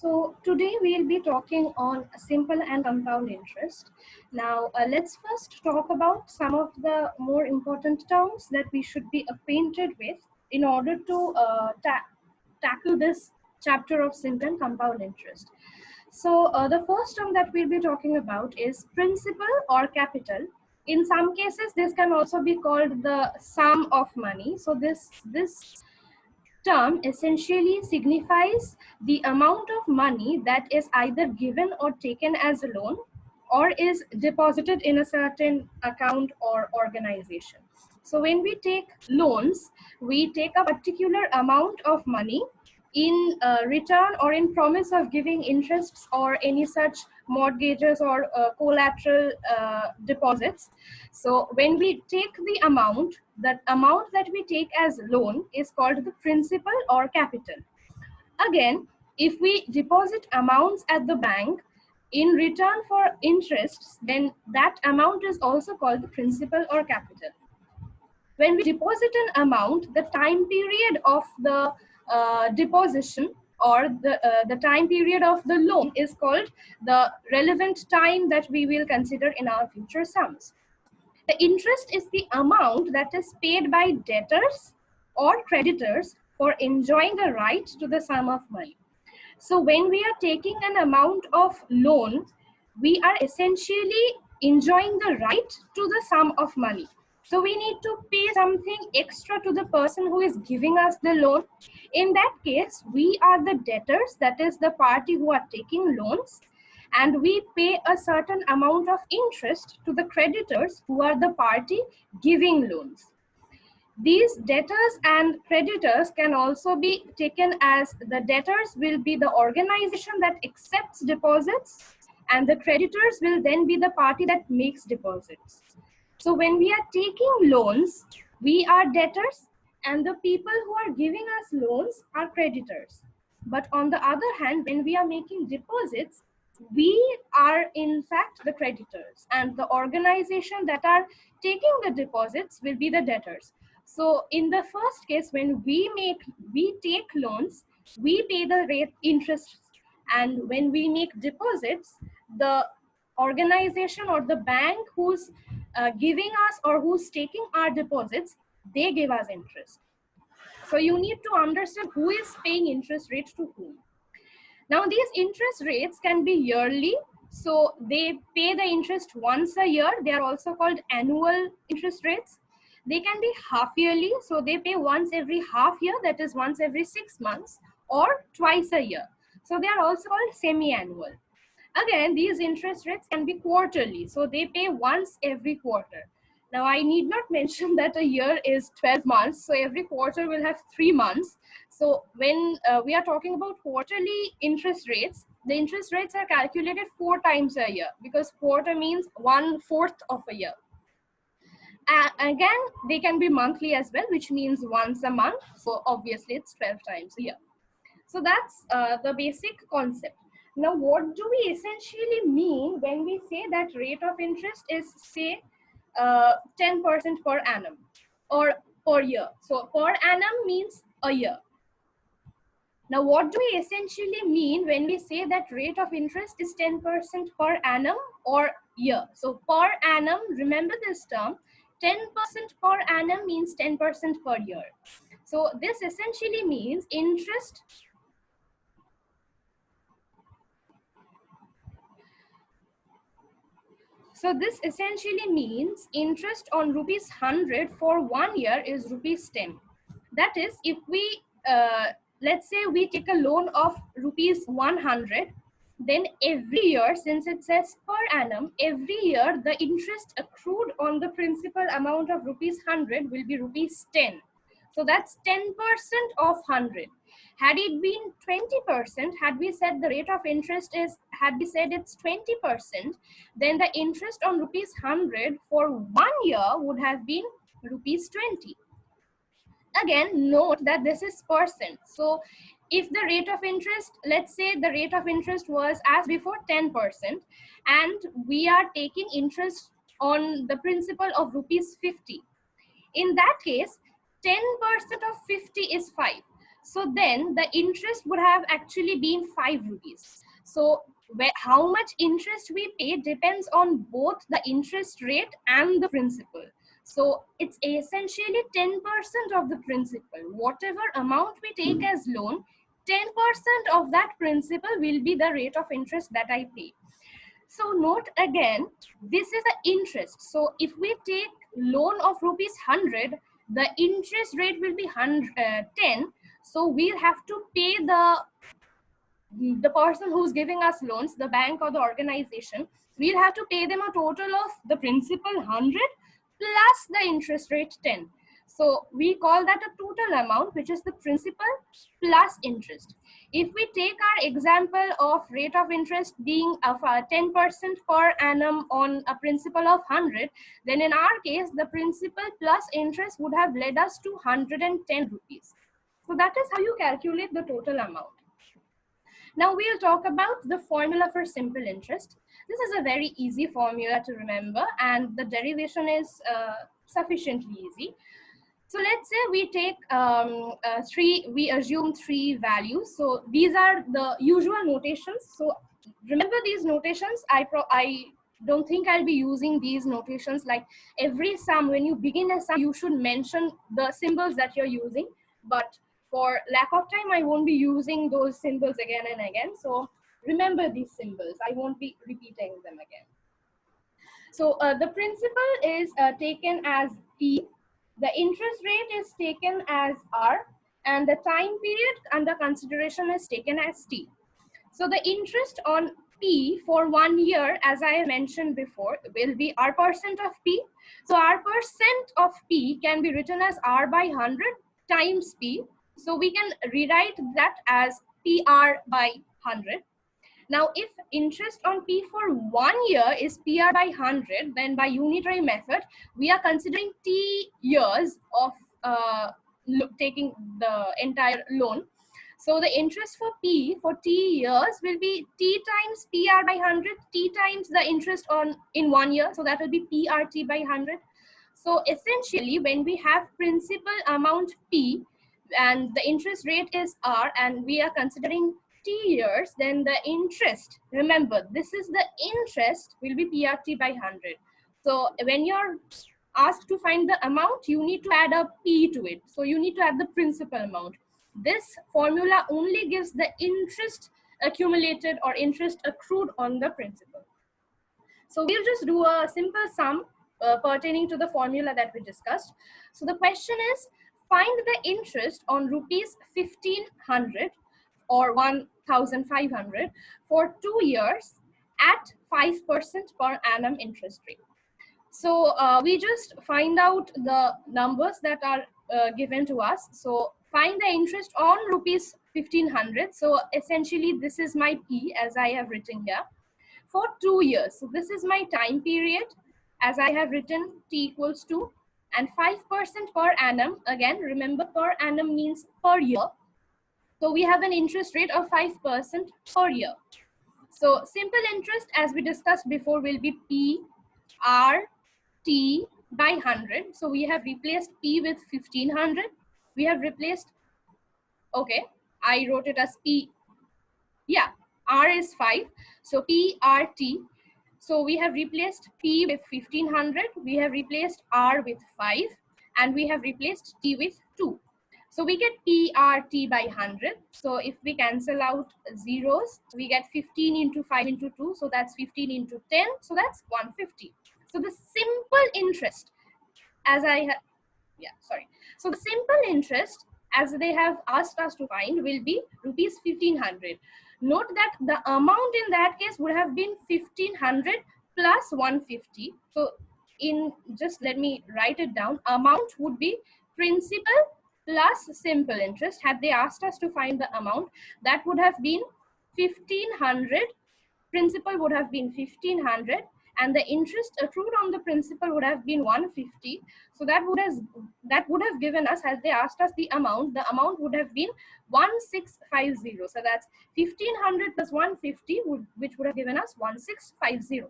So today we'll be talking on simple and compound interest. Now let's first talk about some of the more important terms that we should be acquainted with in order to tackle this chapter of simple and compound interest. So the first term that we'll be talking about is principal or capital. In some cases, this can also be called the sum of money. So this term essentially signifies the amount of money that is either given or taken as a loan or is deposited in a certain account or organization. So when we take loans, we take a particular amount of money in return or in promise of giving interests or any such mortgages or collateral deposits. So when we take the amount, that amount that we take as loan is called the principal or capital. Again, if we deposit amounts at the bank in return for interests, then that amount is also called the principal or capital. When we deposit an amount, the time period of the deposition or the time period of the loan is called the relevant time that we will consider in our future sums. The interest is the amount that is paid by debtors or creditors for enjoying the right to the sum of money. So when we are taking an amount of loan, we are essentially enjoying the right to the sum of money. So we need to pay something extra to the person who is giving us the loan. In that case, we are the debtors, that is the party who are taking loans, and we pay a certain amount of interest to the creditors who are the party giving loans. These debtors and creditors can also be taken as the debtors will be the organization that accepts deposits and the creditors will then be the party that makes deposits. So when we are taking loans, we are debtors and the people who are giving us loans are creditors. But on the other hand, when we are making deposits, we are in fact the creditors and the organization that are taking the deposits will be the debtors. So in the first case, when we take loans, we pay the rate interest, and when we make deposits, the organization or the bank who's giving us or who's taking our deposits, they give us interest. So you need to understand who is paying interest rate to whom. Now these interest rates can be yearly, so they pay the interest once a year. They are also called annual interest rates. They can be half yearly, so they pay once every half year, that is once every 6 months, or twice a year. So they are also called semi-annual. Again, these interest rates can be quarterly, so they pay once every quarter. Now, I need not mention that a year is 12 months, so every quarter will have 3 months. So when we are talking about quarterly interest rates, the interest rates are calculated 4 times a year because quarter means 1/4 of a year. Again, they can be monthly as well, which means once a month. So obviously it's 12 times a year. So that's the basic concept. Now, what do we essentially mean when we say that rate of interest is, say, 10% per annum or per year? So per annum means a year. Now, what do we essentially mean when we say that rate of interest is 10% per annum or year? So per annum, remember this term, 10% per annum means 10% per year. So this essentially means interest. So this essentially means interest on rupees 100 for 1 year is rupees 10. That is, if we, let's say we take a loan of rupees 100, then every year, since it says per annum, every year the interest accrued on the principal amount of rupees 100 will be rupees 10. So that's 10% of 100. Had it been 20%, had we said the rate of interest is, had we said it's 20%, then the interest on rupees 100 for 1 year would have been rupees 20. Again, note that this is percent. So if the rate of interest, let's say the rate of interest was as before 10%, and we are taking interest on the principal of rupees 50. In that case, 10% of 50 is 5. So then the interest would have actually been 5 rupees. So how much interest we pay depends on both the interest rate and the principal. So it's essentially 10% of the principal. Whatever amount we take as loan, 10% of that principal will be the rate of interest that I pay. So note again, this is the interest. So if we take loan of rupees 100, the interest rate will be 10. So we'll have to pay the person who's giving us loans, the bank or the organization, we'll have to pay them a total of the principal 100 plus the interest rate 10. So we call that a total amount, which is the principal plus interest. If we take our example of rate of interest being of 10% per annum on a principal of 100, then in our case, the principal plus interest would have led us to 110 rupees. So that is how you calculate the total amount. Now we'll talk about the formula for simple interest. This is a very easy formula to remember, and the derivation is sufficiently easy. So let's say we take we assume 3 values. So these are the usual notations. So remember these notations. I don't think I'll be using these notations. Like every sum, when you begin a sum, you should mention the symbols that you're using. But for lack of time, I won't be using those symbols again and again. So remember these symbols. I won't be repeating them again. So the principal is taken as P, the interest rate is taken as R, and the time period under consideration is taken as T. So the interest on P for 1 year, as I mentioned before, will be R percent of P. So R percent of P can be written as R by 100 times P. So we can rewrite that as PR by 100. Now, if interest on P for 1 year is PR by 100, then by unitary method, we are considering T years of taking the entire loan. So the interest for P for T years will be T times PR by 100, T times the interest on in 1 year. So that will be PRT by 100. So essentially, when we have principal amount P and the interest rate is R, and we are considering T years, then the interest, remember, this is the interest, will be PRT by 100. So when you're asked to find the amount, you need to add a P to it. So you need to add the principal amount. This formula only gives the interest accumulated or interest accrued on the principal. So we'll just do a simple sum pertaining to the formula that we discussed. So the question is, find the interest on rupees 1500 or 1500 for 2 years at 5% per annum interest rate. So we just find out the numbers that are given to us. So find the interest on rupees 1500. So essentially this is my P as I have written here for 2 years. So this is my time period as I have written T equals to, and 5% per annum. Again, remember per annum means per year. So we have an interest rate of 5% per year. So simple interest, as we discussed before, will be P R T by 100. So we have replaced P with 1500. We have replaced, okay, I wrote it as P. Yeah, R is 5. So P R T. So we have replaced P with 1500. We have replaced R with 5. And we have replaced T with 2. So we get PRT by 100. So if we cancel out zeros, we get 15 into 5 into 2. So that's 15 into 10. So that's 150. So the simple interest, as I have, yeah, sorry. So the simple interest, as they have asked us to find, will be rupees 1500. Note that the amount in that case would have been 1500 plus 150. So in, just let me write it down. Amount would be principal plus simple interest. Had they asked us to find the amount, that would have been 1500. Principal would have been 1500, and the interest accrued on the principal would have been 150. So that would have given us, as they asked us the amount would have been 1650. So that's 1500 plus 150, which would have given us 1650.